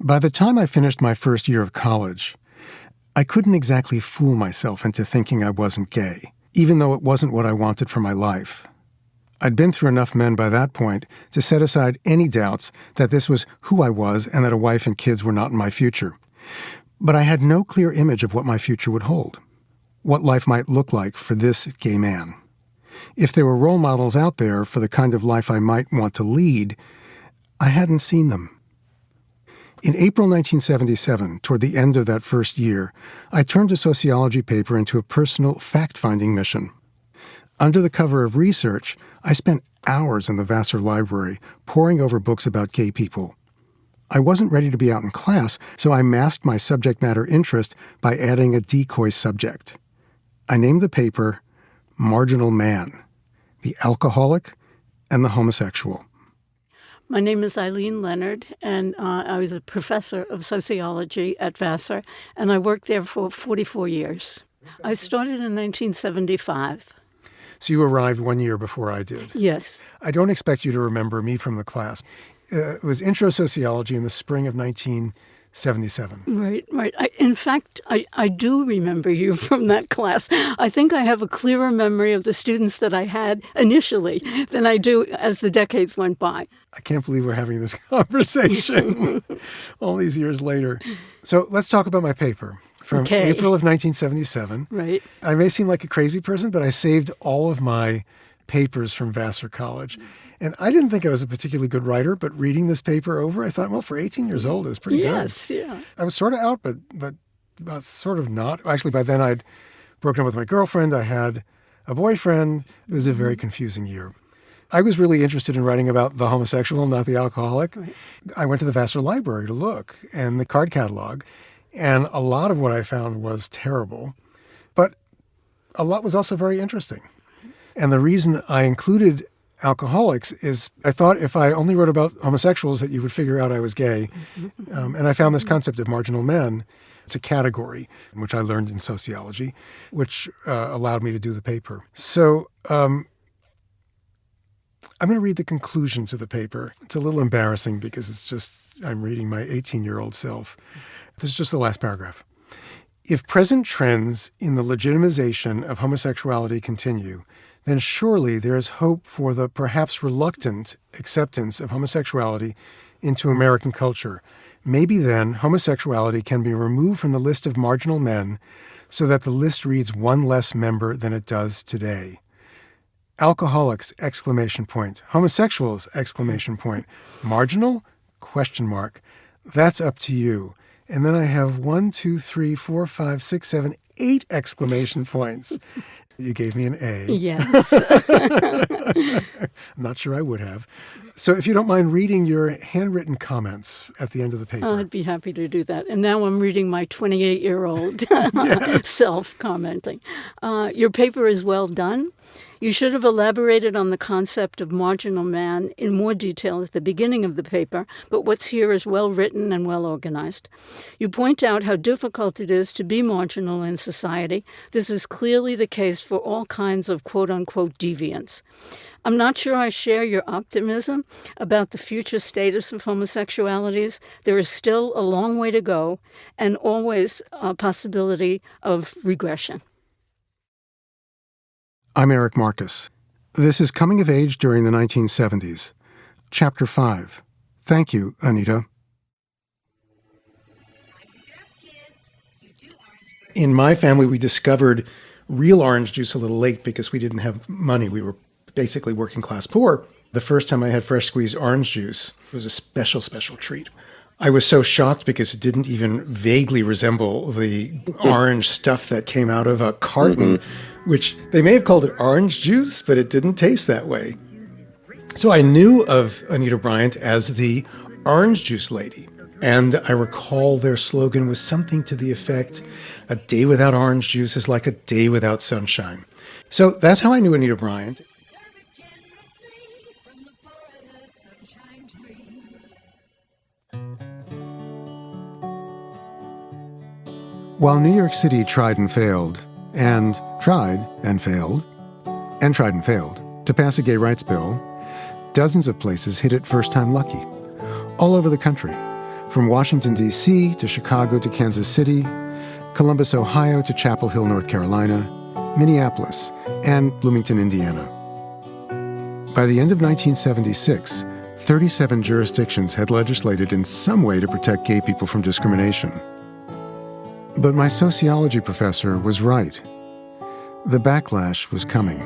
By the time I finished my first year of college, I couldn't exactly fool myself into thinking I wasn't gay, even though it wasn't what I wanted for my life. I'd been through enough men by that point to set aside any doubts that this was who I was and that a wife and kids were not in my future. But I had no clear image of what my future would hold, what life might look like for this gay man. If there were role models out there for the kind of life I might want to lead, I hadn't seen them. In April 1977, toward the end of that first year, I turned a sociology paper into a personal fact-finding mission. Under the cover of research, I spent hours in the Vassar Library poring over books about gay people. I wasn't ready to be out in class, so I masked my subject matter interest by adding a decoy subject. I named the paper Marginal Man, the Alcoholic and the Homosexual. My name is Eileen Leonard, and I was a professor of sociology at Vassar, and I worked there for 44 years. I started in 1975. So you arrived 1 year before I did. Yes. I don't expect you to remember me from the class. It was intro sociology in the spring of 1977. Right. In fact, I do remember you from that class. I think I have a clearer memory of the students that I had initially than I do as the decades went by. I can't believe we're having this conversation all these years later. So let's talk about my paper from April of 1977. Right. I may seem like a crazy person, but I saved all of my papers from Vassar College. And I didn't think I was a particularly good writer, but reading this paper over, I thought, well, for 18 years old, it was pretty good. Yes, yeah. I was sort of out, but sort of not. Actually, by then I'd broken up with my girlfriend. I had a boyfriend. It was a very confusing year. I was really interested in writing about the homosexual, not the alcoholic. Right. I went to the Vassar Library to look, and the card catalog, and a lot of what I found was terrible, but a lot was also very interesting. And the reason I included alcoholics is I thought if I only wrote about homosexuals that you would figure out I was gay. And I found this concept of marginal men. It's a category, which I learned in sociology, which allowed me to do the paper. So I'm going to read the conclusion to the paper. It's a little embarrassing because it's just I'm reading my 18-year-old self. This is just the last paragraph. If present trends in the legitimization of homosexuality continue, then surely there is hope for the perhaps reluctant acceptance of homosexuality into American culture. Maybe then homosexuality can be removed from the list of marginal men so that the list reads one less member than it does today. Alcoholics, ! Homosexuals, ! Marginal? ? That's up to you. And then I have 1, 2, 3, 4, 5, 6, 7, 8 exclamation points. You gave me an A. Yes. I'm not sure I would have. So if you don't mind reading your handwritten comments at the end of the paper. I'd be happy to do that. And now I'm reading my 28-year-old self commenting. Your paper is well done. You should have elaborated on the concept of marginal man in more detail at the beginning of the paper, but what's here is well written and well organized. You point out how difficult it is to be marginal in society. This is clearly the case for all kinds of quote-unquote deviants. I'm not sure I share your optimism about the future status of homosexualities. There is still a long way to go and always a possibility of regression. I'm Eric Marcus. This is Coming of Age During the 1970s. Chapter 5. Thank you, Anita. In my family, we discovered real orange juice a little late because we didn't have money. We were basically working class poor. The first time I had fresh squeezed orange juice was a special treat. I was so shocked because it didn't even vaguely resemble the orange stuff that came out of a carton, which they may have called it orange juice, but it didn't taste that way. So I knew of Anita Bryant as the orange juice lady. And I recall their slogan was something to the effect, a day without orange juice is like a day without sunshine. So that's how I knew Anita Bryant. While New York City tried and failed, and tried and failed, and tried and failed to pass a gay rights bill, dozens of places hit it first time lucky, all over the country. From Washington, D.C. to Chicago to Kansas City, Columbus, Ohio to Chapel Hill, North Carolina, Minneapolis, and Bloomington, Indiana. By the end of 1976, 37 jurisdictions had legislated in some way to protect gay people from discrimination. But my sociology professor was right. The backlash was coming.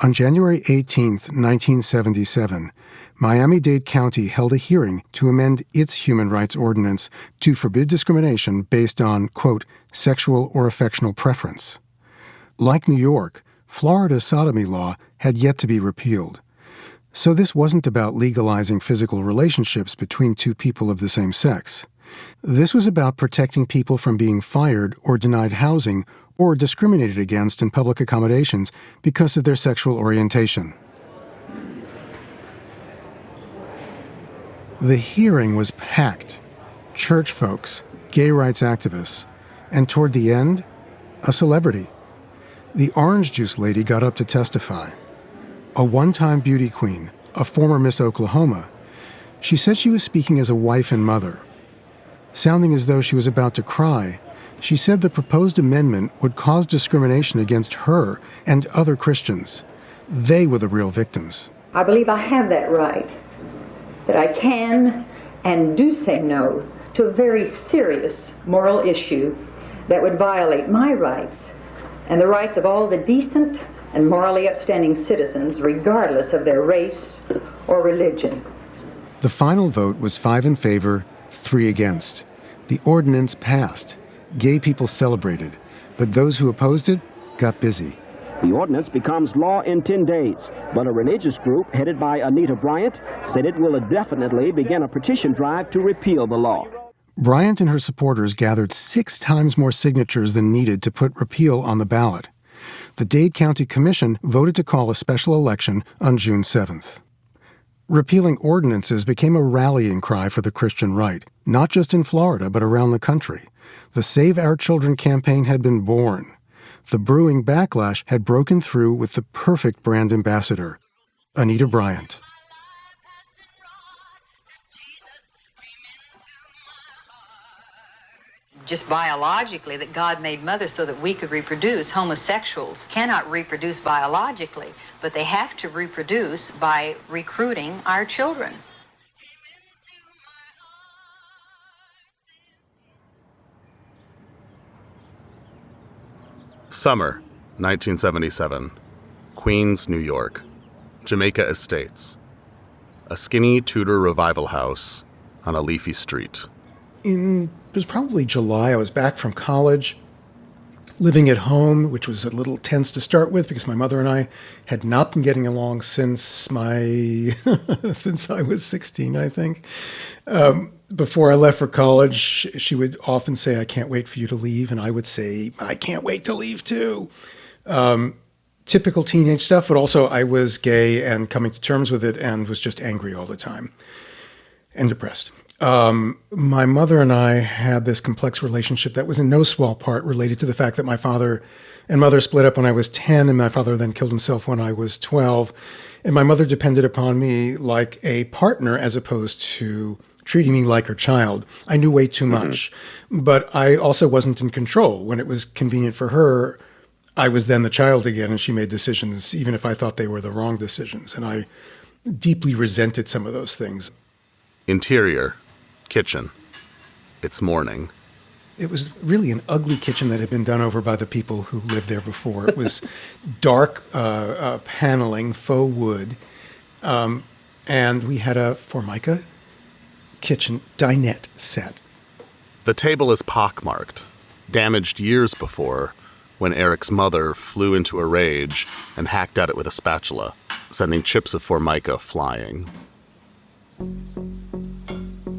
On January 18, 1977, Miami-Dade County held a hearing to amend its human rights ordinance to forbid discrimination based on, quote, sexual or affectional preference. Like New York, Florida's sodomy law had yet to be repealed. So this wasn't about legalizing physical relationships between two people of the same sex. This was about protecting people from being fired or denied housing or discriminated against in public accommodations because of their sexual orientation. The hearing was packed. Church folks, gay rights activists, and toward the end, a celebrity. The orange juice lady got up to testify. A one-time beauty queen, a former Miss Oklahoma. She said she was speaking as a wife and mother. Sounding as though she was about to cry, she said the proposed amendment would cause discrimination against her and other Christians. They were the real victims. I believe I have that right, that I can and do say no to a very serious moral issue that would violate my rights and the rights of all the decent and morally upstanding citizens, regardless of their race or religion. The final vote was 5 in favor, 3 against. The ordinance passed. Gay people celebrated, but those who opposed it got busy. The ordinance becomes law in 10 days, but a religious group headed by Anita Bryant said it will indefinitely begin a petition drive to repeal the law. Bryant and her supporters gathered 6 times more signatures than needed to put repeal on the ballot. The Dade County Commission voted to call a special election on June 7th. Repealing ordinances became a rallying cry for the Christian right, not just in Florida, but around the country. The Save Our Children campaign had been born. The brewing backlash had broken through with the perfect brand ambassador, Anita Bryant. Just biologically, that God made mothers so that we could reproduce. Homosexuals cannot reproduce biologically, but they have to reproduce by recruiting our children. Summer, 1977. Queens, New York. Jamaica Estates. A skinny Tudor revival house on a leafy street. It was probably July. I was back from college, living at home, which was a little tense to start with because my mother and I had not been getting along since since I was 16, I think. Before I left for college, she would often say, "I can't wait for you to leave," and I would say, "I can't wait to leave too." Typical teenage stuff, but also I was gay and coming to terms with it and was just angry all the time and depressed. My mother and I had this complex relationship that was in no small part related to the fact that my father and mother split up when I was 10, and my father then killed himself when I was 12. And my mother depended upon me like a partner as opposed to treating me like her child. I knew way too much, but I also wasn't in control. When it was convenient for her, I was then the child again, and she made decisions, even if I thought they were the wrong decisions. And I deeply resented some of those things. Interior, kitchen. It's morning. It was really an ugly kitchen that had been done over by the people who lived there before. It was dark paneling, faux wood, and we had a Formica kitchen dinette set. The table is pockmarked, damaged years before, when Eric's mother flew into a rage and hacked at it with a spatula, sending chips of Formica flying.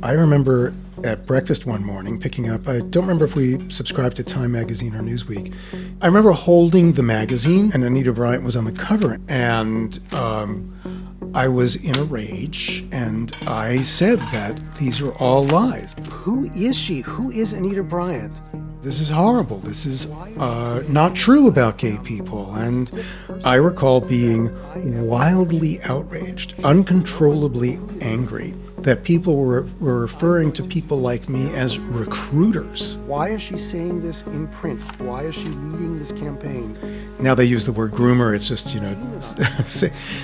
I remember at breakfast one morning picking up, I don't remember if we subscribed to Time Magazine or Newsweek. I remember holding the magazine, and Anita Bryant was on the cover, and I was in a rage, and I said that these are all lies. Who is she? Who is Anita Bryant? This is horrible. This is not true about gay people. And I recall being wildly outraged, uncontrollably angry. that people were referring to people like me as recruiters. Why is she saying this in print? Why is she leading this campaign? Now they use the word groomer. It's just,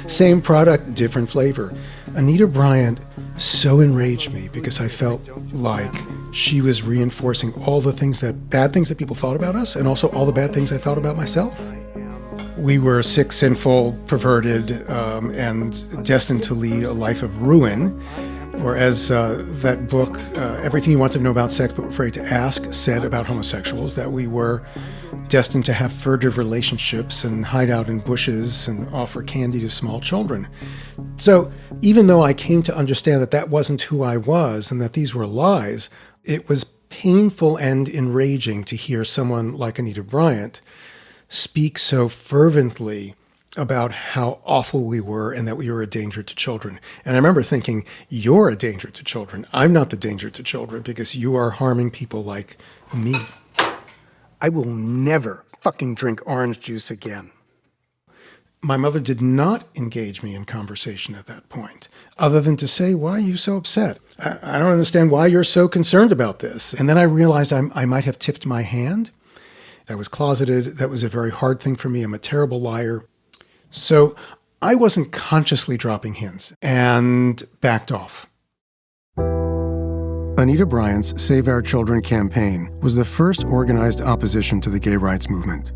same product, different flavor. Anita Bryant so enraged me because I felt like she was reinforcing all the bad things that people thought about us, and also all the bad things I thought about myself. We were sick, sinful, perverted, and destined to lead a life of ruin. Or as that book, Everything You Want to Know About Sex But Were Afraid to Ask, said about homosexuals, that we were destined to have furtive relationships and hide out in bushes and offer candy to small children. So even though I came to understand that that wasn't who I was and that these were lies, it was painful and enraging to hear someone like Anita Bryant speak so fervently about how awful we were and that we were a danger to children. And I remember thinking, you're a danger to children. I'm not the danger to children because you are harming people like me. I will never fucking drink orange juice again. My mother did not engage me in conversation at that point, other than to say, why are you so upset? I don't understand why you're so concerned about this. And then I realized I might have tipped my hand. I was closeted. That was a very hard thing for me. I'm a terrible liar. So I wasn't consciously dropping hints and backed off. Anita Bryant's Save Our Children campaign was the first organized opposition to the gay rights movement.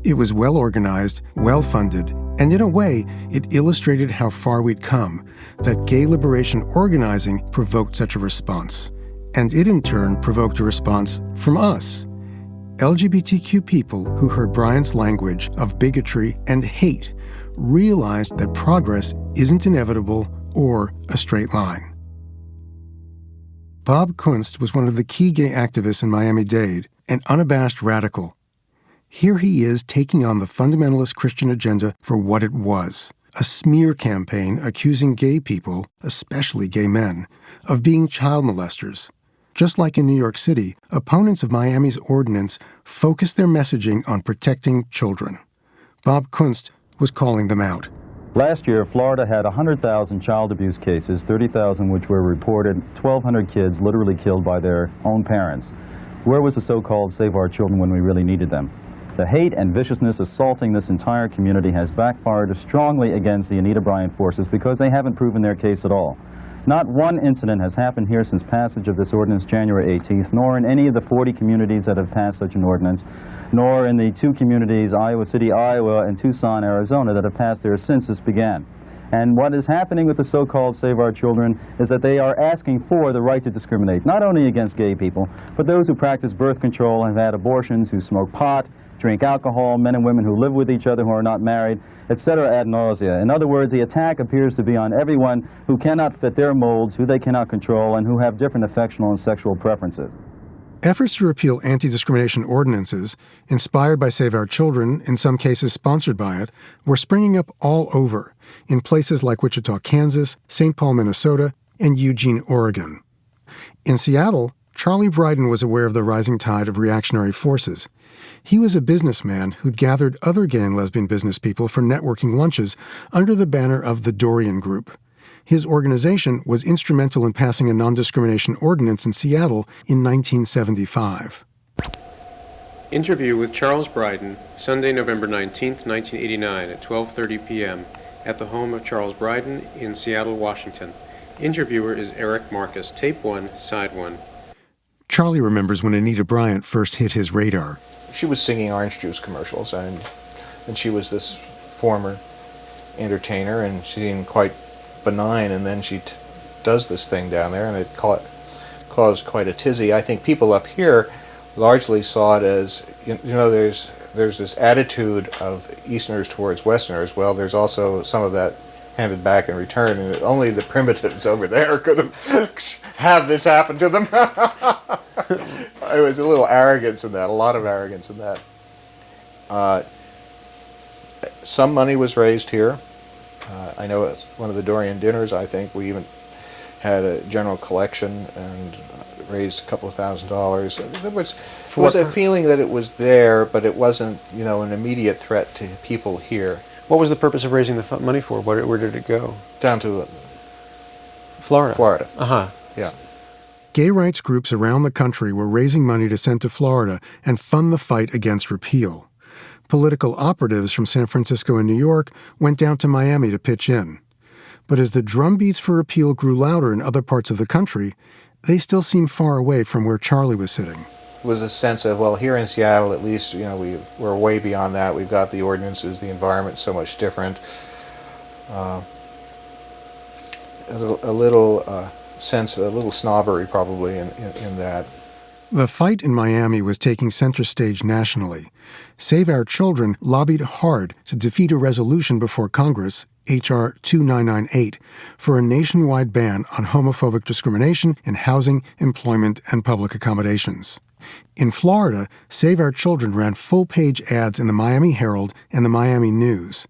It was well organized, well funded, and in a way, it illustrated how far we'd come, that gay liberation organizing provoked such a response. And it in turn provoked a response from us, LGBTQ people who heard Bryant's language of bigotry and hate realized that progress isn't inevitable or a straight line. Bob Kunst was one of the key gay activists in Miami-Dade, an unabashed radical. Here he is taking on the fundamentalist Christian agenda for what it was, a smear campaign accusing gay people, especially gay men, of being child molesters. Just like in New York City, opponents of Miami's ordinance focused their messaging on protecting children. Bob Kunst was calling them out. Last year, Florida had 100,000 child abuse cases, 30,000 which were reported, 1,200 kids literally killed by their own parents. Where was the so-called Save Our Children when we really needed them? The hate and viciousness assaulting this entire community has backfired strongly against the Anita Bryant forces because they haven't proven their case at all. Not one incident has happened here since passage of this ordinance January 18th, nor in any of the 40 communities that have passed such an ordinance, nor in the 2 communities, Iowa City, Iowa, and Tucson, Arizona, that have passed there since this began. And what is happening with the so-called Save Our Children is that they are asking for the right to discriminate, not only against gay people, but those who practice birth control, have had abortions, who smoke pot, drink alcohol, men and women who live with each other who are not married, etc. ad nausea. In other words, the attack appears to be on everyone who cannot fit their molds, who they cannot control, and who have different affectional and sexual preferences. Efforts to repeal anti-discrimination ordinances, inspired by Save Our Children, in some cases sponsored by it, were springing up all over, in places like Wichita, Kansas, St. Paul, Minnesota, and Eugene, Oregon. In Seattle, Charlie Bryden was aware of the rising tide of reactionary forces. He was a businessman who'd gathered other gay and lesbian business people for networking lunches under the banner of the Dorian Group. His organization was instrumental in passing a non-discrimination ordinance in Seattle in 1975. Interview with Charles Bryden, Sunday, November 19th, 1989 at 12:30 p.m. at the home of Charles Bryden in Seattle, Washington. Interviewer is Eric Marcus, tape 1, side 1. Charlie remembers when Anita Bryant first hit his radar. She was singing orange juice commercials, and she was this former entertainer, and she seemed quite benign, and then she does this thing down there, and it caused quite a tizzy. I think people up here largely saw it as, there's this attitude of Easterners towards Westerners. Well, there's also some of that handed back in return, and only the primitives over there could have this happen to them. There was a little arrogance in that, a lot of arrogance in that. Some money was raised here. I know at one of the Dorian dinners, I think, we even had a general collection and raised a couple of $1,000s. There was a feeling that it was there, but it wasn't, an immediate threat to people here. What was the purpose of raising the money for? Where did it go? Down to Florida. Florida. Uh-huh. Yeah. Gay rights groups around the country were raising money to send to Florida and fund the fight against repeal. Political operatives from San Francisco and New York went down to Miami to pitch in. But as the drumbeats for repeal grew louder in other parts of the country, they still seemed far away from where Charlie was sitting. It was a sense of, well, here in Seattle, at least, we're way beyond that. We've got the ordinances, the environment's so much different. There's a little sense, a little snobbery probably in that. The fight in Miami was taking center stage nationally. Save Our Children lobbied hard to defeat a resolution before Congress, H.R. 2998, for a nationwide ban on homophobic discrimination in housing, employment, and public accommodations. In Florida, Save Our Children ran full-page ads in the Miami Herald and the Miami News.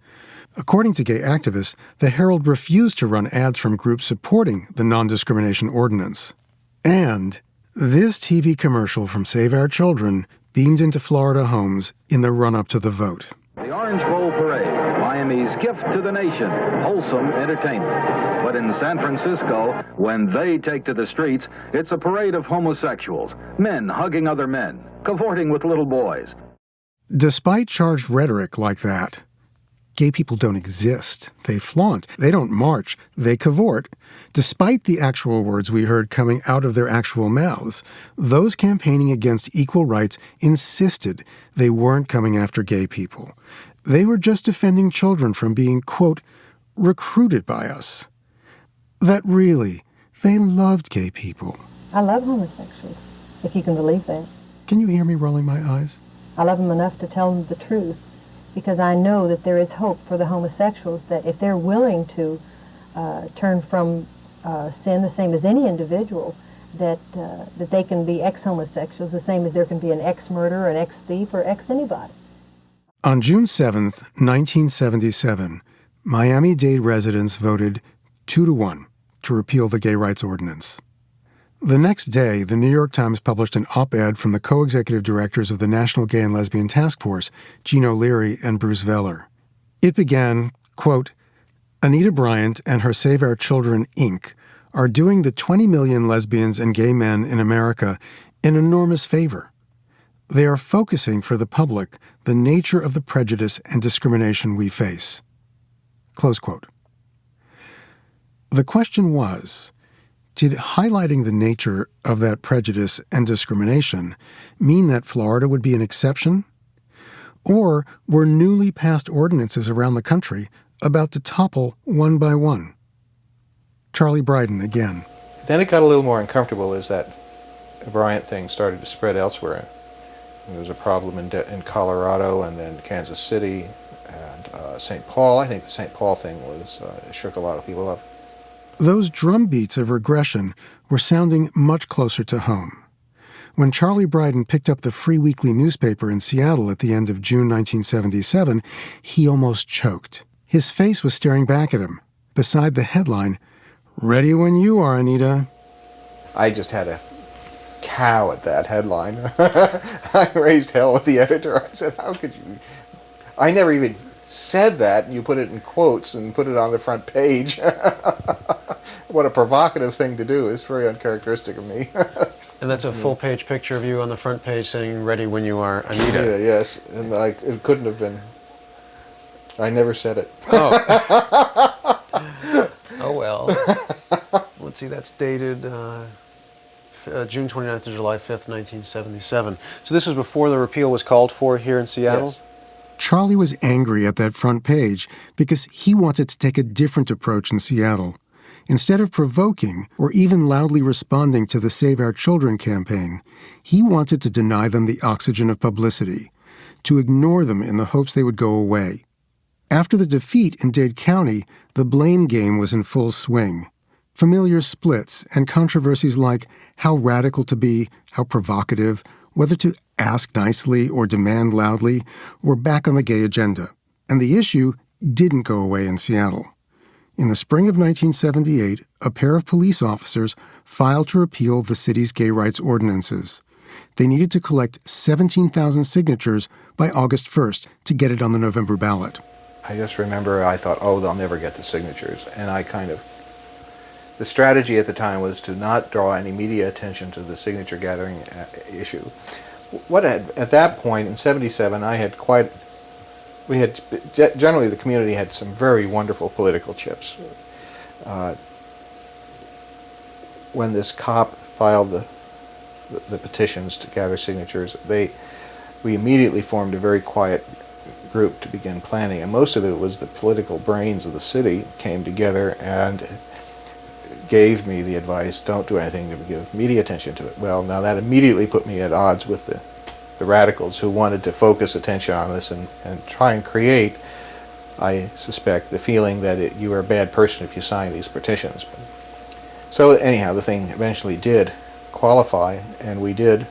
According to gay activists, the Herald refused to run ads from groups supporting the non-discrimination ordinance. And this TV commercial from Save Our Children beamed into Florida homes in the run-up to the vote. The Orange Bowl Parade, Miami's gift to the nation, wholesome entertainment. But in San Francisco, when they take to the streets, it's a parade of homosexuals, men hugging other men, cavorting with little boys. Despite charged rhetoric like that, gay people don't exist. They flaunt. They don't march. They cavort. Despite the actual words we heard coming out of their actual mouths, those campaigning against equal rights insisted they weren't coming after gay people. They were just defending children from being, quote, recruited by us. That really, they loved gay people. I love homosexuals, if you can believe that. Can you hear me rolling my eyes? I love them enough to tell them the truth, because I know that there is hope for the homosexuals, that if they're willing to turn from sin the same as any individual, that they can be ex-homosexuals the same as there can be an ex-murderer, an ex-thief, or ex-anybody. On June 7th, 1977, Miami-Dade residents voted 2-1 to repeal the gay rights ordinance. The next day, the New York Times published an op-ed from the co-executive directors of the National Gay and Lesbian Task Force, Gene O'Leary and Bruce Veller. It began, quote, Anita Bryant and her Save Our Children, Inc. are doing the 20 million lesbians and gay men in America an enormous favor. They are focusing for the public the nature of the prejudice and discrimination we face. Close quote. The question was, did highlighting the nature of that prejudice and discrimination mean that Florida would be an exception? Or were newly passed ordinances around the country about to topple one by one? Charlie Bryden again. Then it got a little more uncomfortable as that Bryant thing started to spread elsewhere. There was a problem in Colorado and then Kansas City and St. Paul. I think the St. Paul thing shook a lot of people up. Those drumbeats of regression were sounding much closer to home. When Charlie Bryden picked up the Free Weekly newspaper in Seattle at the end of June 1977, he almost choked. His face was staring back at him. Beside the headline, "Ready when you are, Anita." I just had a cow at that headline. I raised hell with the editor. I said, how could you? I never even said that. You put it in quotes and put it on the front page. What a provocative thing to do. It's very uncharacteristic of me. And that's a full-page picture of you on the front page saying, "Ready when you are, Anita." Yeah, yes, and it couldn't have been. I never said it. Oh. Oh well. Let's see, that's dated June 29th to July 5th, 1977. So this was before the repeal was called for here in Seattle? Yes. Charlie was angry at that front page because he wanted to take a different approach in Seattle. Instead of provoking or even loudly responding to the Save Our Children campaign, he wanted to deny them the oxygen of publicity, to ignore them in the hopes they would go away. After the defeat in Dade County, the blame game was in full swing. Familiar splits and controversies like how radical to be, how provocative, whether to ask nicely or demand loudly, were back on the gay agenda. And the issue didn't go away in Seattle. In the spring of 1978, a pair of police officers filed to repeal the city's gay rights ordinances. They needed to collect 17,000 signatures by August 1st to get it on the November ballot. I just remember I thought, oh, they'll never get the signatures. And I kind of the strategy at the time was to not draw any media attention to the signature gathering issue. At that point in '77, generally the community had some very wonderful political chips. When this cop filed the petitions to gather signatures, we immediately formed a very quiet group to begin planning, and most of it was the political brains of the city came together and gave me the advice, don't do anything to give media attention to it. Well, now that immediately put me at odds with the radicals who wanted to focus attention on this and try and create, I suspect, the feeling that you are a bad person if you sign these petitions. So anyhow, the thing eventually did qualify, and we did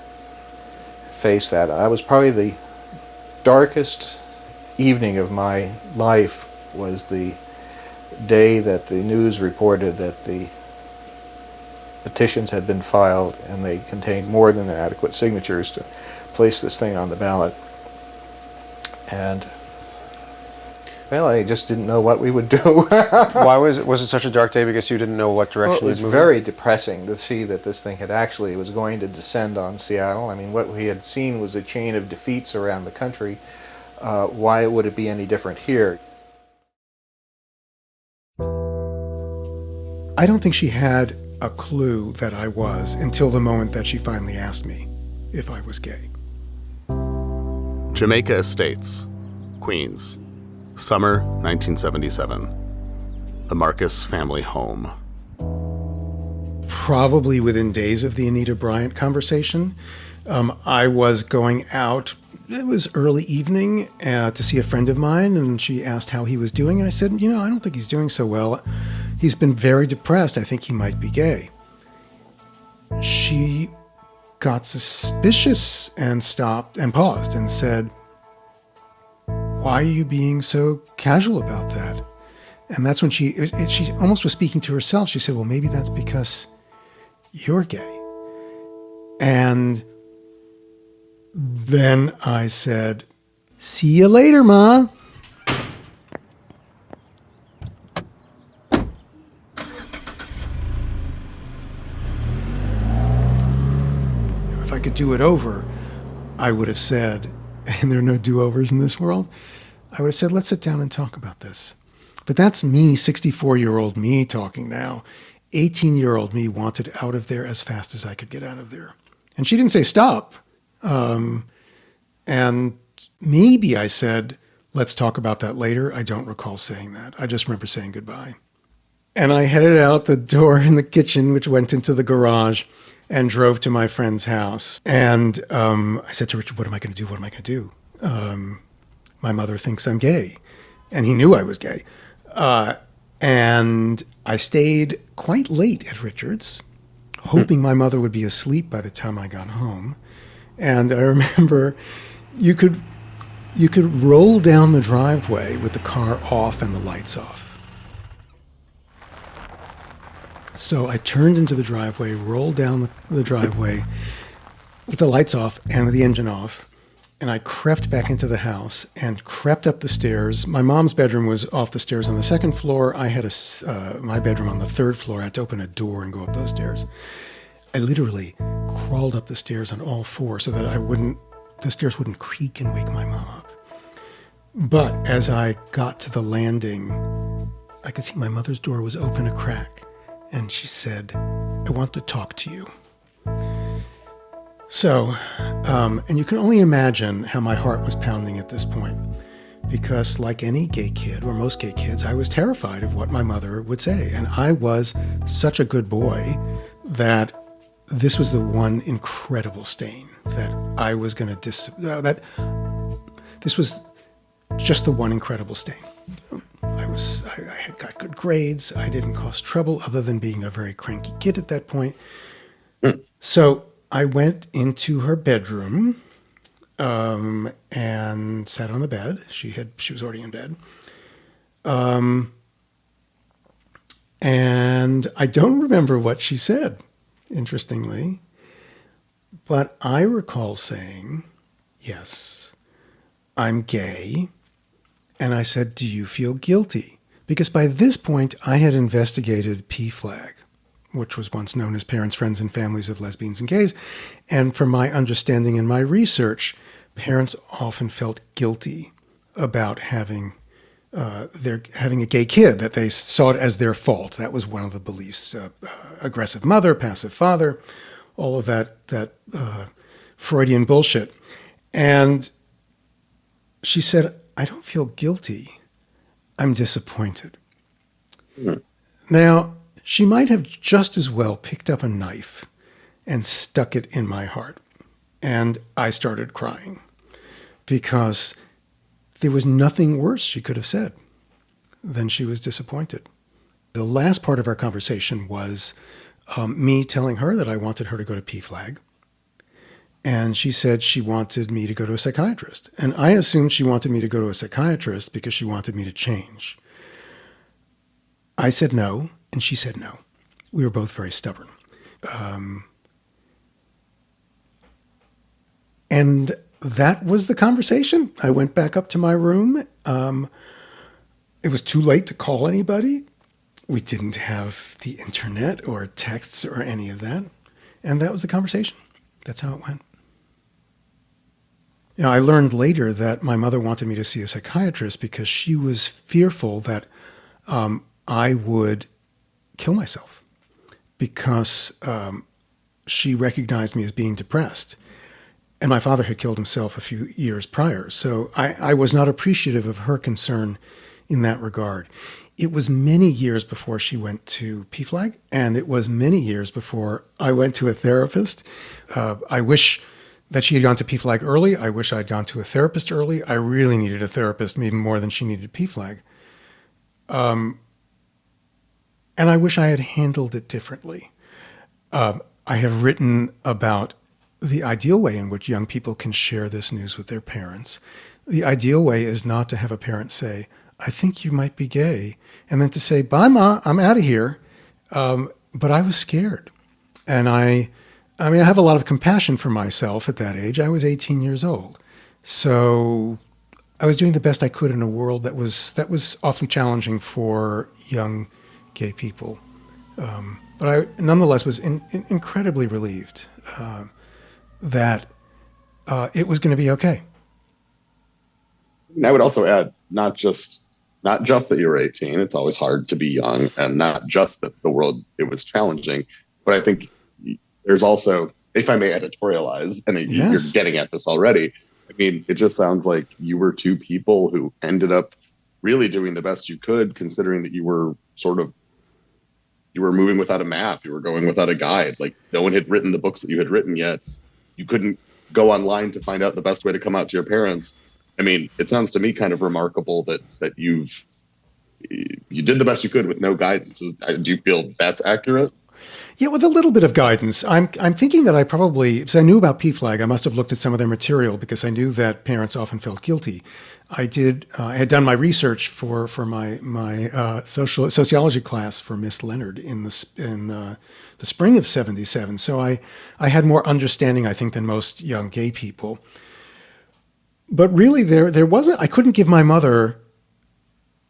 face that. I was probably the darkest evening of my life was the day that the news reported that the petitions had been filed and they contained more than adequate signatures to place this thing on the ballot. And well, I just didn't know what we would do. Why was it such a dark day? Because you didn't know what direction it was you'd move in? Very depressing to see that this thing was going to descend on Seattle. I mean, what we had seen was a chain of defeats around the country. Why would it be any different here? I don't think she had a clue that I was until the moment that she finally asked me if I was gay. Jamaica Estates, Queens, summer 1977. The Marcus family home. Probably within days of the Anita Bryant conversation, I was going out. It was early evening to see a friend of mine, and she asked how he was doing, and I said, I don't think he's doing so well. He's been very depressed. I think he might be gay. She got suspicious and stopped and paused and said, why are you being so casual about that? And that's when she almost was speaking to herself. She said, well, maybe that's because you're gay. And then I said, see you later, Ma. If I could do it over, I would have said, and there are no do-overs in this world, I would have said, let's sit down and talk about this. But that's me, 64-year-old me talking now. 18-year-old me wanted out of there as fast as I could get out of there. And she didn't say stop. And maybe I said, let's talk about that later. I don't recall saying that. I just remember saying goodbye. And I headed out the door in the kitchen, which went into the garage, and drove to my friend's house. And I said to Richard, what am I going to do? What am I going to do? My mother thinks I'm gay. And he knew I was gay. And I stayed quite late at Richard's, hoping my mother would be asleep by the time I got home. And I remember you could roll down the driveway with the car off and the lights off. So I turned into the driveway, rolled down the driveway with the lights off and with the engine off, and I crept back into the house and crept up the stairs. My mom's bedroom was off the stairs on the second floor. I had my bedroom on the third floor. I had to open a door and go up those stairs. I literally crawled up the stairs on all fours so that the stairs wouldn't creak and wake my mom up. But as I got to the landing, I could see my mother's door was open a crack. And she said, I want to talk to you. So, and you can only imagine how my heart was pounding at this point. Because like any gay kid, or most gay kids, I was terrified of what my mother would say. And I was such a good boy that this was the one incredible stain that I was going to this was just the one incredible stain. I had got good grades. I didn't cause trouble other than being a very cranky kid at that point. So I went into her bedroom and sat on the bed. She was already in bed. And I don't remember what she said, interestingly. But I recall saying, yes, I'm gay. And I said, do you feel guilty? Because by this point, I had investigated PFLAG. which was once known as Parents, Friends, and Families of Lesbians and Gays. And from my understanding and my research, parents often felt guilty about having a gay kid, that they saw it as their fault. That was one of the beliefs. Aggressive mother, passive father, all of that Freudian bullshit. And she said, I don't feel guilty. I'm disappointed. Mm. Now, she might have just as well picked up a knife and stuck it in my heart. And I started crying because there was nothing worse she could have said than she was disappointed. The last part of our conversation was me telling her that I wanted her to go to PFLAG. And she said she wanted me to go to a psychiatrist. And I assumed she wanted me to go to a psychiatrist because she wanted me to change. I said no, and she said no. We were both very stubborn. And that was the conversation. I went back up to my room. It was too late to call anybody. We didn't have the internet or texts or any of that. And that was the conversation. That's how it went. You know, I learned later that my mother wanted me to see a psychiatrist because she was fearful that I would kill myself because she recognized me as being depressed. And my father had killed himself a few years prior. So I was not appreciative of her concern in that regard. It was many years before she went to PFLAG, and it was many years before I went to a therapist. I wish that she had gone to PFLAG early. I wish I'd gone to a therapist early. I really needed a therapist, maybe more than she needed PFLAG. And I wish I had handled it differently. I have written about the ideal way in which young people can share this news with their parents. The ideal way is not to have a parent say, I think you might be gay, and then to say, bye, Ma, I'm out of here. But I was scared. And I have a lot of compassion for myself at that age. I was 18 years old. So I was doing the best I could in a world that was awfully challenging for young gay people. But I nonetheless was incredibly relieved that it was going to be okay. And I would also add, not just that you were 18, it's always hard to be young, and not just that the world, it was challenging, but I think there's also, if I may editorialize, and yes, you're getting at this already, I mean, it just sounds like you were two people who ended up really doing the best you could, considering that you were moving without a map, you were going without a guide, like no one had written the books that you had written yet. You couldn't go online to find out the best way to come out to your parents. I mean, it sounds to me kind of remarkable that you did the best you could with no guidance. Do you feel that's accurate? Yeah, with a little bit of guidance. I'm thinking that I probably, because I knew about PFLAG, I must have looked at some of their material because I knew that parents often felt guilty. I had done my research for my sociology class for Miss Leonard in the spring of '77. So I had more understanding, I think, than most young gay people. But really, there wasn't. I couldn't give my mother,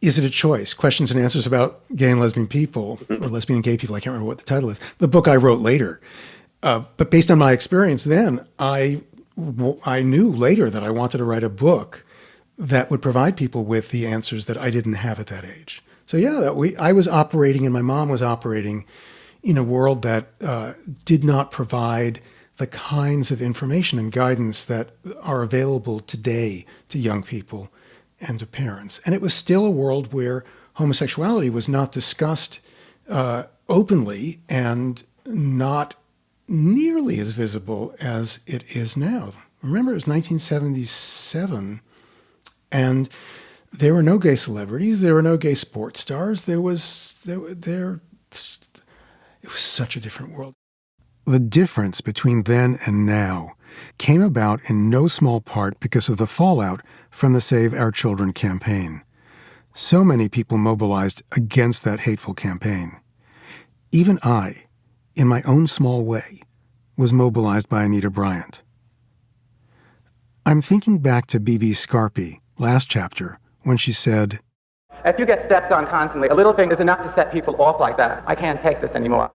is it a choice? Questions and answers about gay and lesbian people, or lesbian and gay people. I can't remember what the title is. The book I wrote later. But based on my experience then, I knew later that I wanted to write a book that would provide people with the answers that I didn't have at that age. So yeah, I was operating, and my mom was operating in a world that did not provide the kinds of information and guidance that are available today to young people and to parents. And it was still a world where homosexuality was not discussed openly and not nearly as visible as it is now. Remember, it was 1977, and there were no gay celebrities, there were no gay sports stars, it was such a different world. The difference between then and now came about in no small part because of the fallout from the Save Our Children campaign. So many people mobilized against that hateful campaign. Even I, in my own small way, was mobilized by Anita Bryant. I'm thinking back to B.B. Scarpy, last chapter, when she said, If you get stepped on constantly, a little thing is enough to set people off like that. I can't take this anymore.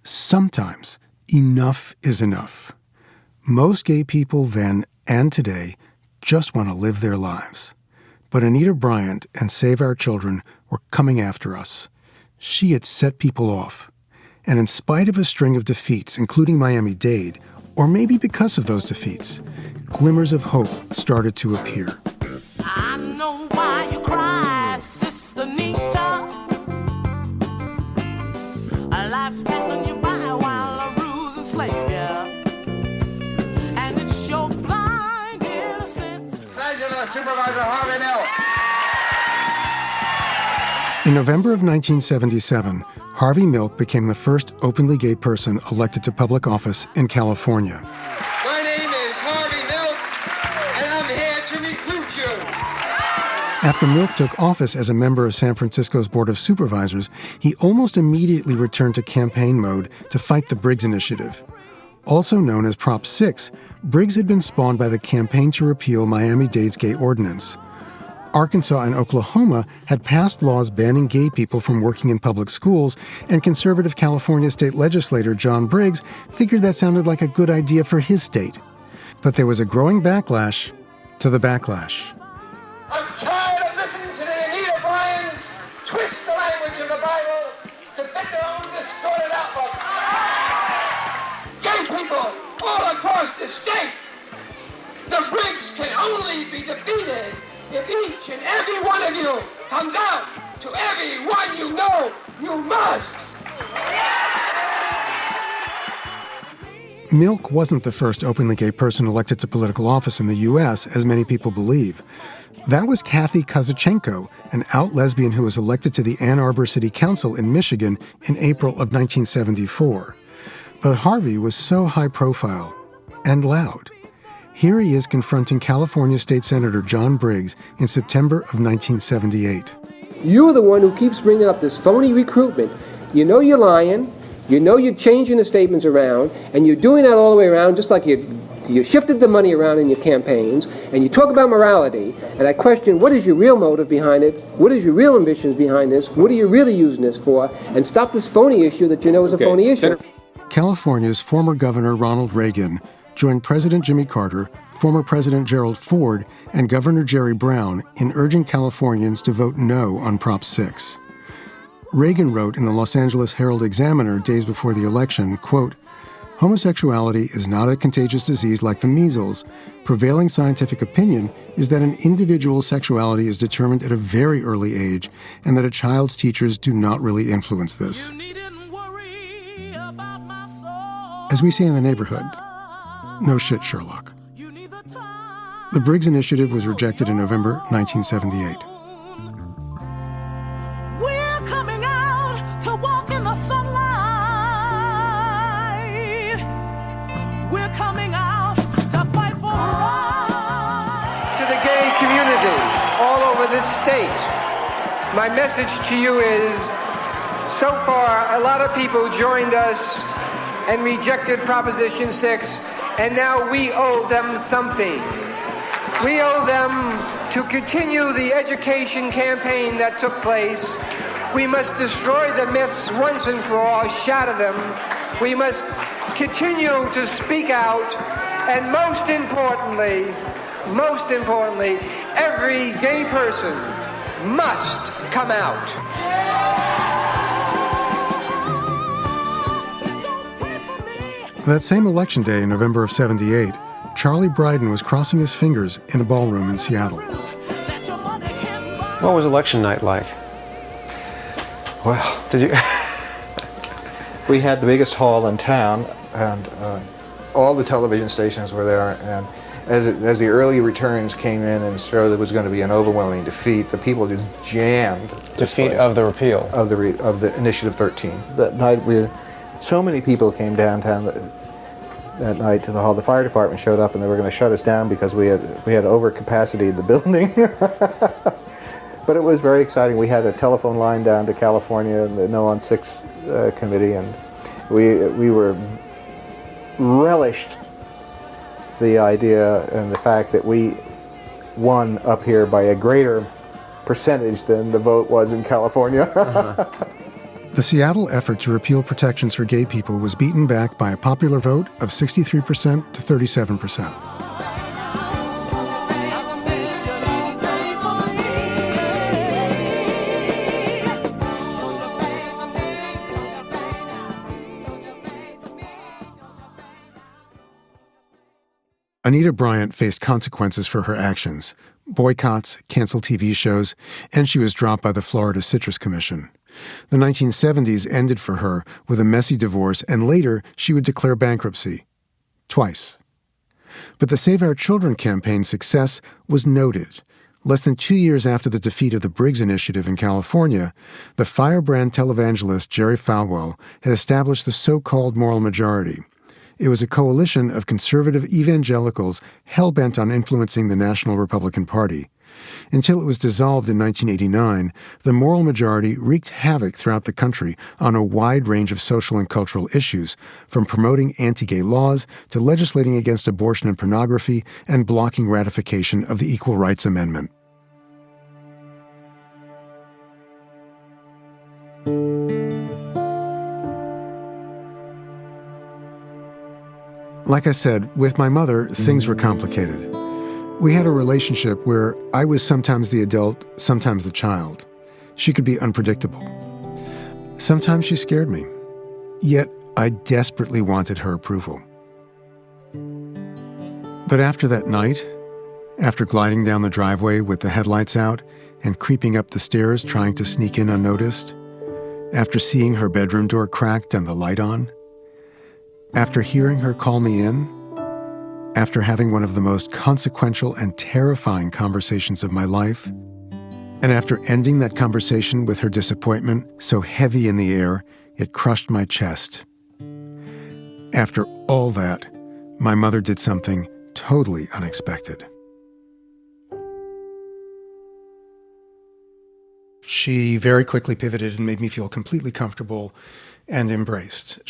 sometimes enough is enough. Most gay people then and today just want to live their lives. But Anita Bryant and Save Our Children were coming after us. She had set people off. And in spite of a string of defeats, including Miami-Dade, or maybe because of those defeats, glimmers of hope started to appear. I know why you cry, Sister Anita. Life's passing you by while I ruse and slave you. And it's your blind innocence. Regular Supervisor Harvey Milk. In November of 1977, Harvey Milk became the first openly gay person elected to public office in California. My name is Harvey Milk, and I'm here to recruit you. After Milk took office as a member of San Francisco's Board of Supervisors, he almost immediately returned to campaign mode to fight the Briggs Initiative. Also known as Prop 6, Briggs had been spawned by the campaign to repeal Miami-Dade's gay ordinance. Arkansas and Oklahoma had passed laws banning gay people from working in public schools, and conservative California state legislator John Briggs figured that sounded like a good idea for his state. But there was a growing backlash to the backlash. I'm tired of listening to the Anita Bryants twist the language of the Bible to fit their own distorted outlook. Gay people all across the state, the Briggs can only be defeated if each and every one of you comes out to everyone you know you must. Milk wasn't the first openly gay person elected to political office in the U.S., as many people believe. That was Kathy Kazachenko, an out lesbian who was elected to the Ann Arbor City Council in Michigan in April of 1974. But Harvey was so high profile and loud. Here he is confronting California State Senator John Briggs in September of 1978. You're the one who keeps bringing up this phony recruitment. You know you're lying, you know you're changing the statements around, and you're doing that all the way around just like you shifted the money around in your campaigns, and you talk about morality, and I question what is your real motive behind it, what is your real ambitions behind this, what are you really using this for, and stop this phony issue that you know is a phony issue. California's former Governor Ronald Reagan joined President Jimmy Carter, former President Gerald Ford, and Governor Jerry Brown in urging Californians to vote no on Prop 6. Reagan wrote in the Los Angeles Herald-Examiner days before the election, quote, "Homosexuality is not a contagious disease like the measles. Prevailing scientific opinion is that an individual's sexuality is determined at a very early age and that a child's teachers do not really influence this." As we say in the neighborhood, no shit, Sherlock. The Briggs Initiative was rejected in November 1978. We're coming out to walk in the sunlight. We're coming out to fight for right. To the gay community all over this state, my message to you is, so far a lot of people joined us and rejected Proposition 6, and now we owe them something. We owe them to continue the education campaign that took place. We must destroy the myths once and for all, shatter them. We must continue to speak out, and most importantly, every gay person must come out. That same election day in November of '78, Charlie Bryden was crossing his fingers in a ballroom in Seattle. What was election night like? Well, Did you? we had the biggest hall in town, and all the television stations were there, and as the early returns came in and showed there was going to be an overwhelming defeat, the people just jammed. Defeat of the repeal? Of the Initiative 13. That night, so many people came downtown that night to the hall. The fire department showed up and they were going to shut us down because we had overcapacity in the building. But it was very exciting. We had a telephone line down to California and the No on 6 committee, and we were relished the idea and the fact that we won up here by a greater percentage than the vote was in California. The Seattle effort to repeal protections for gay people was beaten back by a popular vote of 63% to 37%. Anita Bryant faced consequences for her actions: boycotts, canceled TV shows, and she was dropped by the Florida Citrus Commission. The 1970s ended for her with a messy divorce, and later she would declare bankruptcy. Twice. But the Save Our Children campaign's success was noted. Less than 2 years after the defeat of the Briggs Initiative in California, the firebrand televangelist Jerry Falwell had established the so-called moral majority. It was a coalition of conservative evangelicals hell-bent on influencing the National Republican Party. Until it was dissolved in 1989, the moral majority wreaked havoc throughout the country on a wide range of social and cultural issues, from promoting anti-gay laws to legislating against abortion and pornography and blocking ratification of the Equal Rights Amendment. Like I said, with my mother, things were complicated. We had a relationship where I was sometimes the adult, sometimes the child. She could be unpredictable. Sometimes she scared me. Yet I desperately wanted her approval. But after that night, after gliding down the driveway with the headlights out and creeping up the stairs trying to sneak in unnoticed, after seeing her bedroom door cracked and the light on, after hearing her call me in, after having one of the most consequential and terrifying conversations of my life, and after ending that conversation with her disappointment so heavy in the air it crushed my chest. After all that, my mother did something totally unexpected. She very quickly pivoted and made me feel completely comfortable and embraced.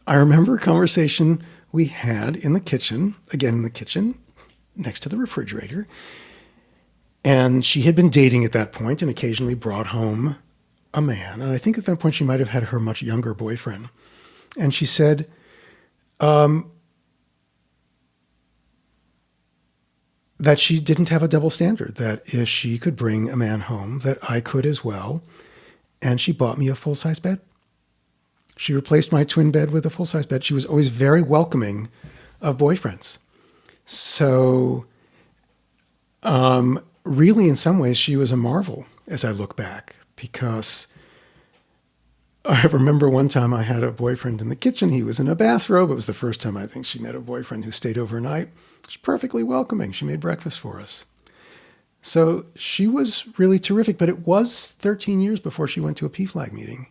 I remember a conversation we had in the kitchen, next to the refrigerator. And she had been dating at that point and occasionally brought home a man. And I think at that point she might have had her much younger boyfriend. And she said, that she didn't have a double standard, that if she could bring a man home, that I could as well. And she bought me a full-size bed. She replaced my twin bed with a full-size bed. She was always very welcoming of boyfriends. So really, in some ways, she was a marvel as I look back, because I remember one time I had a boyfriend in the kitchen. He was in a bathrobe. It was the first time I think she met a boyfriend who stayed overnight. She's perfectly welcoming. She made breakfast for us. So she was really terrific, but it was 13 years before she went to a PFLAG meeting.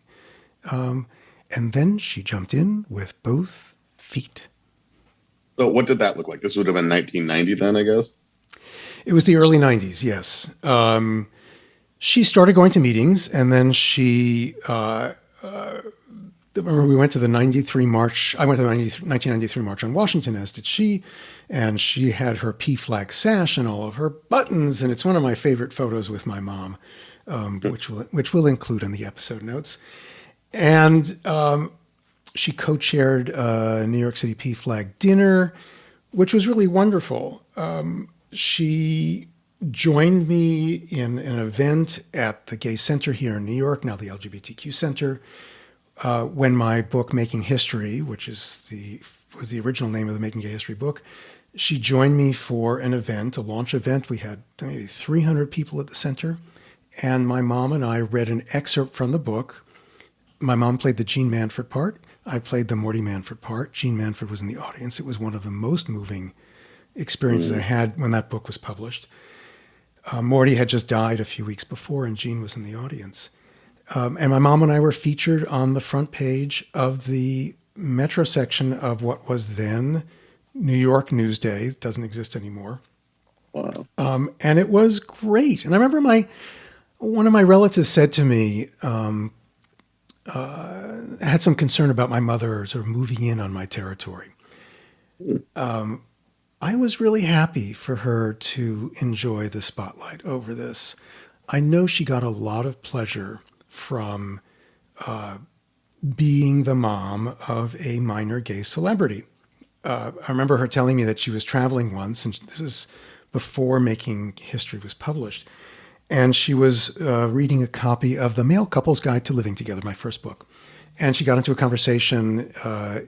And then she jumped in with both feet. So what did that look like? This would have been 1990 then, I guess? It was the early 90s, yes. She started going to meetings, and then she... remember we went to the 93 March. I went to the 1993 March on Washington, as did she. And she had her PFLAG sash and all of her buttons. And it's one of my favorite photos with my mom, which we'll include in the episode notes. And she co-chaired a New York City PFLAG dinner, which was really wonderful. She joined me in an event at the Gay Center here in New York, now the LGBTQ Center, when my book, Making History, which was the original name of the Making Gay History book, she joined me for an event, a launch event. We had maybe 300 people at the center, and my mom and I read an excerpt from the book. My mom played the Jean Manford part. I played the Morty Manford part. Jean Manford was in the audience. It was one of the most moving experiences I had when that book was published. Morty had just died a few weeks before, and Jean was in the audience. And my mom and I were featured on the front page of the Metro section of what was then New York Newsday. It doesn't exist anymore. Wow. And it was great. And I remember one of my relatives said to me, had some concern about my mother sort of moving in on my territory. I was really happy for her to enjoy the spotlight over this. I know she got a lot of pleasure from being the mom of a minor gay celebrity. I remember her telling me that she was traveling once, and this was before Making History was published, and she was reading a copy of The Male Couple's Guide to Living Together, my first book. And she got into a conversation,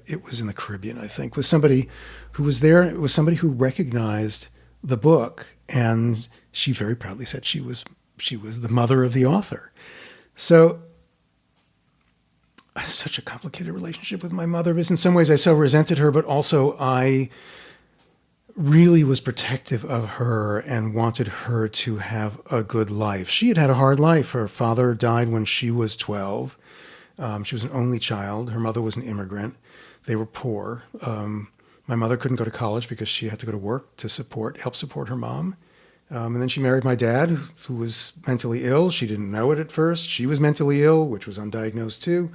it was in the Caribbean, I think, with somebody who was there. It was somebody who recognized the book, and she very proudly said she was the mother of the author. So I had such a complicated relationship with my mother, because in some ways I so resented her, but also I really was protective of her and wanted her to have a good life. She had a hard life. Her father died when she was 12. She was an only child. Her mother was an immigrant. They were poor. My mother couldn't go to college because she had to go to work to help support her mom. And then she married my dad, who was mentally ill. She didn't know it at first. She was mentally ill, which was undiagnosed too.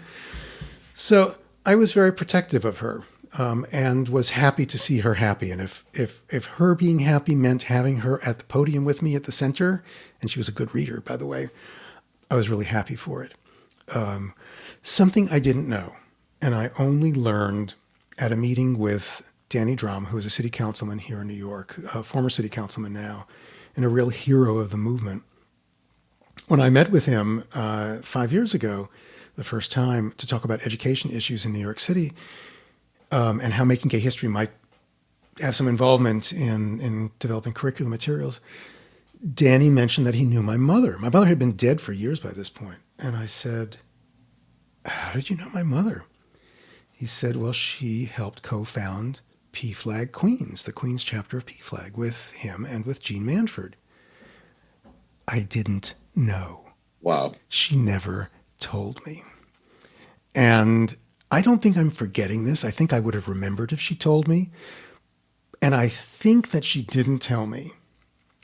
So I was very protective of her, and was happy to see her happy. And if her being happy meant having her at the podium with me at the center, and she was a good reader, by the way, I was really happy for it. Something I didn't know, and I only learned at a meeting with Danny Drum, who is a city councilman here in New York, a former city councilman now, and a real hero of the movement. When I met with him 5 years ago, the first time, to talk about education issues in New York City, and how Making Gay History might have some involvement in developing curriculum materials, Danny mentioned that he knew my mother. My mother had been dead for years by this point. And I said, "How did you know my mother?" He said, "Well, she helped co-found PFLAG Queens, the Queens chapter of PFLAG, with him and with Jean Manford." I didn't know. Wow. She never told me. And I don't think I'm forgetting this. I think I would have remembered if she told me. And I think that she didn't tell me,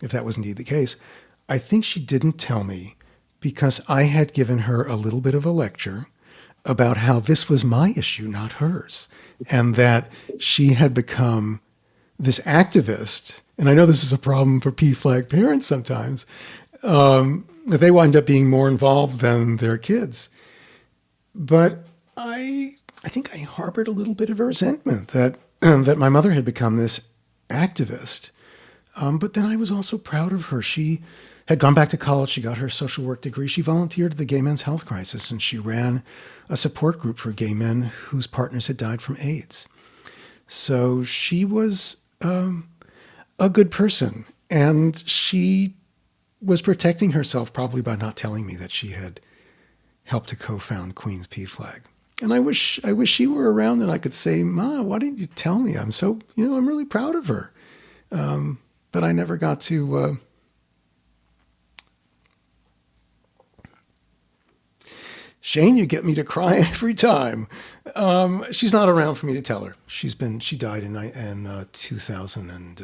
if that was indeed the case. I think she didn't tell me because I had given her a little bit of a lecture about how this was my issue, not hers, and that she had become this activist. And I know this is a problem for PFLAG parents sometimes, that they wind up being more involved than their kids. But I think I harbored a little bit of a resentment that that my mother had become this activist. But then I was also proud of her. She had gone back to college. She got her social work degree. She volunteered at the Gay Men's Health Crisis, and she ran a support group for gay men whose partners had died from AIDS. So she was a good person, and she was protecting herself probably by not telling me that she had helped to co-found Queen's PFLAG. And I wish she were around and I could say, "Ma, why didn't you tell me? I'm so, I'm really proud of her." But I never got to. Shane, you get me to cry every time. She's not around for me to tell her. She died in 2000 and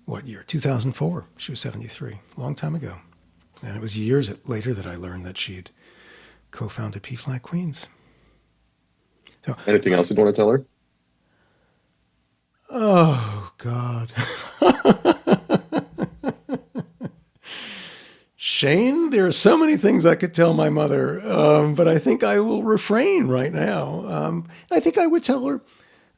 what year? 2004. She was 73, a long time ago. And it was years later that I learned that she'd co-founded PFLAG Queens. So, anything else you'd want to tell her? Oh, God. Shane, there are so many things I could tell my mother, but I think I will refrain right now. I think I would tell her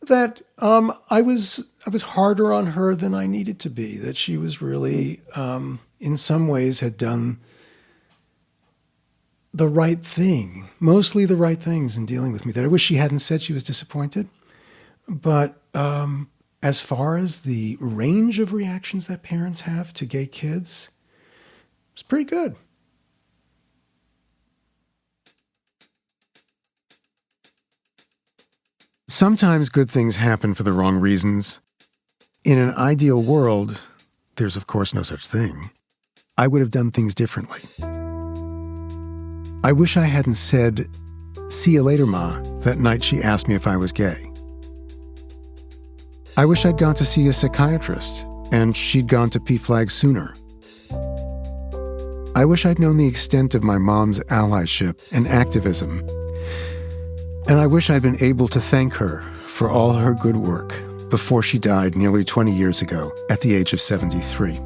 that I was harder on her than I needed to be, that she was really, in some ways, had done the right thing, mostly the right things in dealing with me, that I wish she hadn't said she was disappointed. But as far as the range of reactions that parents have to gay kids, it's pretty good. Sometimes good things happen for the wrong reasons. In an ideal world, there's of course no such thing. I would have done things differently. I wish I hadn't said, "See you later, Ma," that night she asked me if I was gay. I wish I'd gone to see a psychiatrist and she'd gone to PFLAG sooner. I wish I'd known the extent of my mom's allyship and activism. And I wish I'd been able to thank her for all her good work before she died nearly 20 years ago at the age of 73.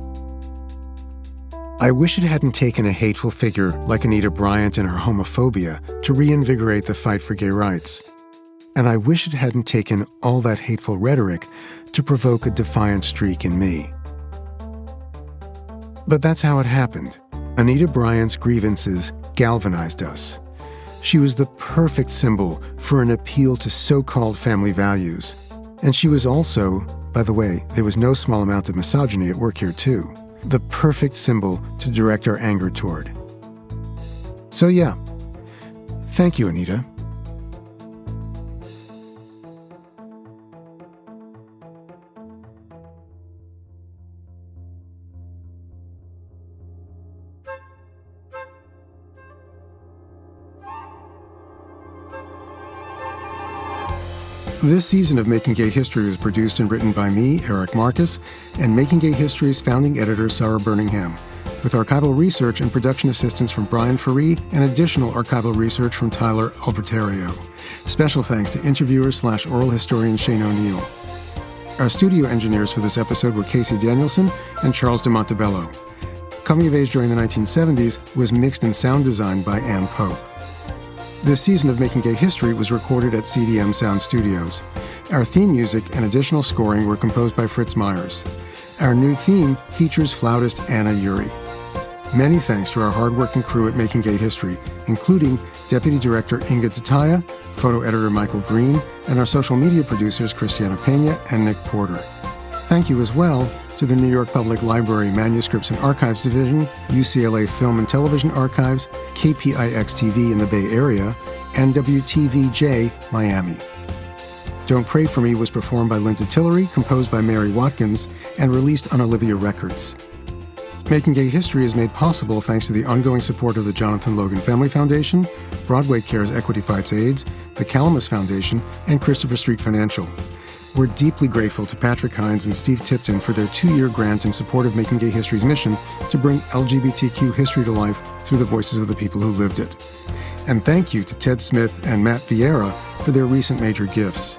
I wish it hadn't taken a hateful figure like Anita Bryant and her homophobia to reinvigorate the fight for gay rights. And I wish it hadn't taken all that hateful rhetoric to provoke a defiant streak in me. But that's how it happened. Anita Bryant's grievances galvanized us. She was the perfect symbol for an appeal to so-called family values. And she was also, by the way, there was no small amount of misogyny at work here too, the perfect symbol to direct our anger toward. So yeah, thank you, Anita. This season of Making Gay History was produced and written by me, Eric Marcus, and Making Gay History's founding editor, Sarah Birmingham, with archival research and production assistance from Brian Faree and additional archival research from Tyler Albertario. Special thanks to interviewer/oral historian Shane O'Neill. Our studio engineers for this episode were Casey Danielson and Charles de Montebello. Coming of Age during the 1970s was mixed and sound designed by Ann Pope. This season of Making Gay History was recorded at CDM Sound Studios. Our theme music and additional scoring were composed by Fritz Myers. Our new theme features flautist Anna Uri. Many thanks to our hardworking crew at Making Gay History, including Deputy Director Inga Tataya, Photo Editor Michael Green, and our social media producers Christiana Pena and Nick Porter. Thank you as well to the New York Public Library Manuscripts and Archives Division, UCLA Film and Television Archives, KPIX-TV in the Bay Area, and WTVJ Miami. Don't Pray For Me was performed by Linda Tillery, composed by Mary Watkins, and released on Olivia Records. Making Gay History is made possible thanks to the ongoing support of the Jonathan Logan Family Foundation, Broadway Cares Equity Fights AIDS, the Calamus Foundation, and Christopher Street Financial. We're deeply grateful to Patrick Hines and Steve Tipton for their 2-year grant in support of Making Gay History's mission to bring LGBTQ history to life through the voices of the people who lived it. And thank you to Ted Smith and Matt Vieira for their recent major gifts.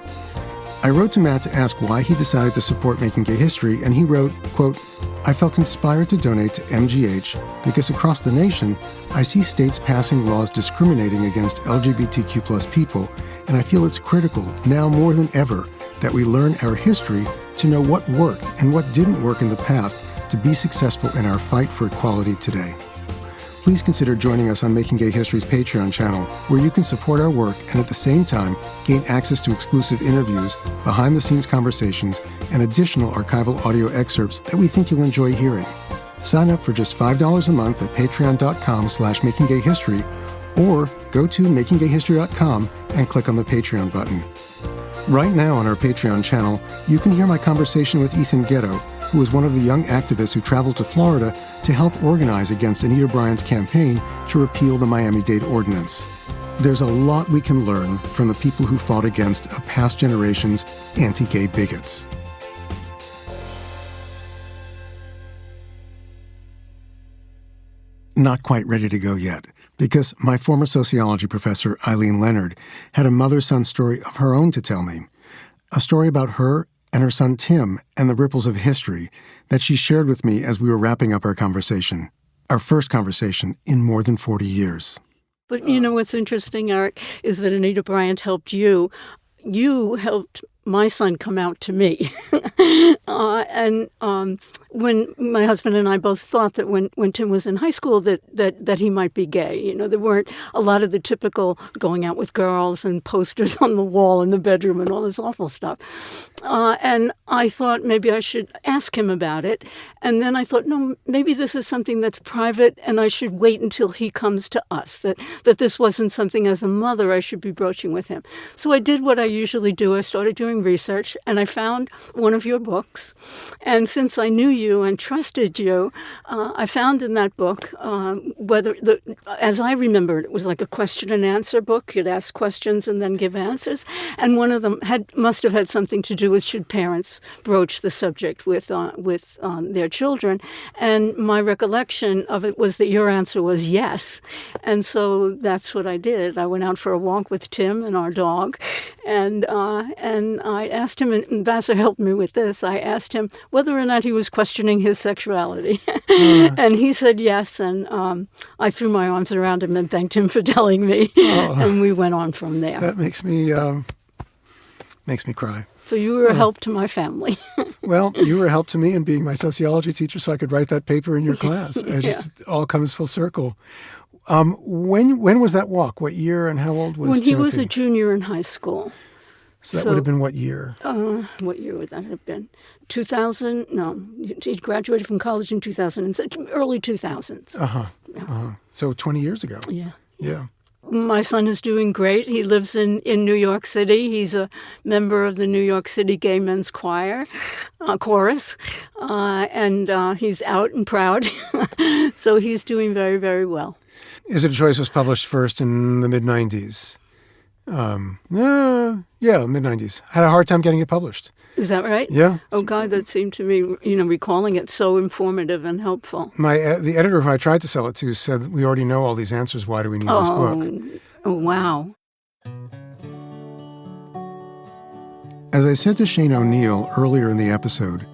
I wrote to Matt to ask why he decided to support Making Gay History, and he wrote, quote, I felt inspired to donate to MGH because across the nation, I see states passing laws discriminating against LGBTQ+ people, and I feel it's critical, now more than ever, that we learn our history to know what worked and what didn't work in the past to be successful in our fight for equality today. Please consider joining us on Making Gay History's Patreon channel, where you can support our work and at the same time gain access to exclusive interviews, behind-the-scenes conversations, and additional archival audio excerpts that we think you'll enjoy hearing. Sign up for just $5 a month at patreon.com/makinggayhistory, or go to makinggayhistory.com and click on the Patreon button. Right now on our Patreon channel, you can hear my conversation with Ethan Ghetto, who was one of the young activists who traveled to Florida to help organize against Anita Bryant's campaign to repeal the Miami-Dade Ordinance. There's a lot we can learn from the people who fought against a past generation's anti-gay bigots. Not quite ready to go yet, because my former sociology professor, Eileen Leonard, had a mother-son story of her own to tell me. A story about her and her son Tim and the ripples of history that she shared with me as we were wrapping up our conversation. Our first conversation in more than 40 years. But you know what's interesting, Eric, is that Anita Bryant helped you. You helped my son come out to me. When my husband and I both thought that when Tim was in high school that he might be gay. You know, there weren't a lot of the typical going out with girls and posters on the wall in the bedroom and all this awful stuff. And I thought maybe I should ask him about it. And then I thought, no, maybe this is something that's private and I should wait until he comes to us, that this wasn't something as a mother I should be broaching with him. So I did what I usually do. I started doing research and I found one of your books. And since I knew you and trusted you, I found in that book, as I remembered, it was like a question and answer book. You'd ask questions and then give answers. And one of them must have had something to do with should parents broach the subject with their children. And my recollection of it was that your answer was yes. And so that's what I did. I went out for a walk with Tim and our dog, and I asked him, and Vassar helped me with this, I asked him whether or not he was questioning questioning his sexuality. And he said yes, and I threw my arms around him and thanked him for telling me, and we went on from there. That makes me cry. So you were a help to my family. Well, you were a help to me in being my sociology teacher so I could write that paper in your class. It just all comes full circle. When was that walk? What year and how old was When he Timothy? was a junior in high school. So that would have been what year? What year would that have been? 2000? No, he graduated from college in 2006, early 2000s. So 20 years ago. Yeah. Yeah. My son is doing great. He lives in New York City. He's a member of the New York City Gay Men's Chorus, and he's out and proud. So he's doing very, very well. Is It a Choice was published first in the mid-'90s? Yeah, mid-'90s. Had a hard time getting it published. Is that right? Yeah. Oh, God, that seemed to me, recalling it so informative and helpful. The editor who I tried to sell it to said, we already know all these answers. Why do we need this book? Oh, wow. As I said to Shane O'Neill earlier in the episode,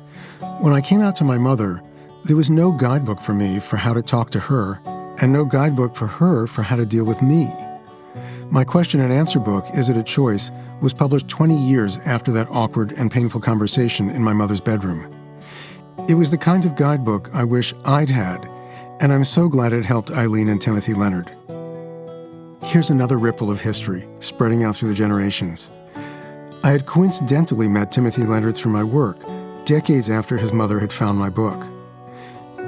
when I came out to my mother, there was no guidebook for me for how to talk to her, and no guidebook for her for how to deal with me. My question and answer book, Is It a Choice?, was published 20 years after that awkward and painful conversation in my mother's bedroom. It was the kind of guidebook I wish I'd had, and I'm so glad it helped Eileen and Timothy Leonard. Here's another ripple of history, spreading out through the generations. I had coincidentally met Timothy Leonard through my work, decades after his mother had found my book.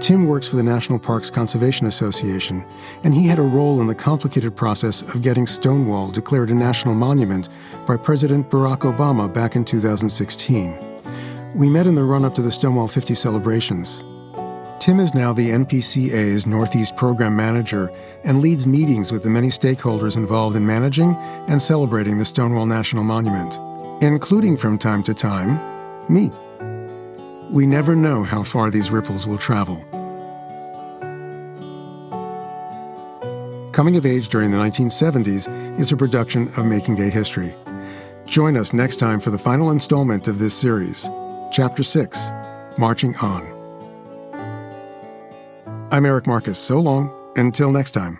Tim works for the National Parks Conservation Association, and he had a role in the complicated process of getting Stonewall declared a national monument by President Barack Obama back in 2016. We met in the run-up to the Stonewall 50 celebrations. Tim is now the NPCA's Northeast Program Manager and leads meetings with the many stakeholders involved in managing and celebrating the Stonewall National Monument, including from time to time, me. We never know how far these ripples will travel. Coming of Age during the 1970s is a production of Making Gay History. Join us next time for the final installment of this series, Chapter 6, Marching On. I'm Eric Marcus. So long, until next time.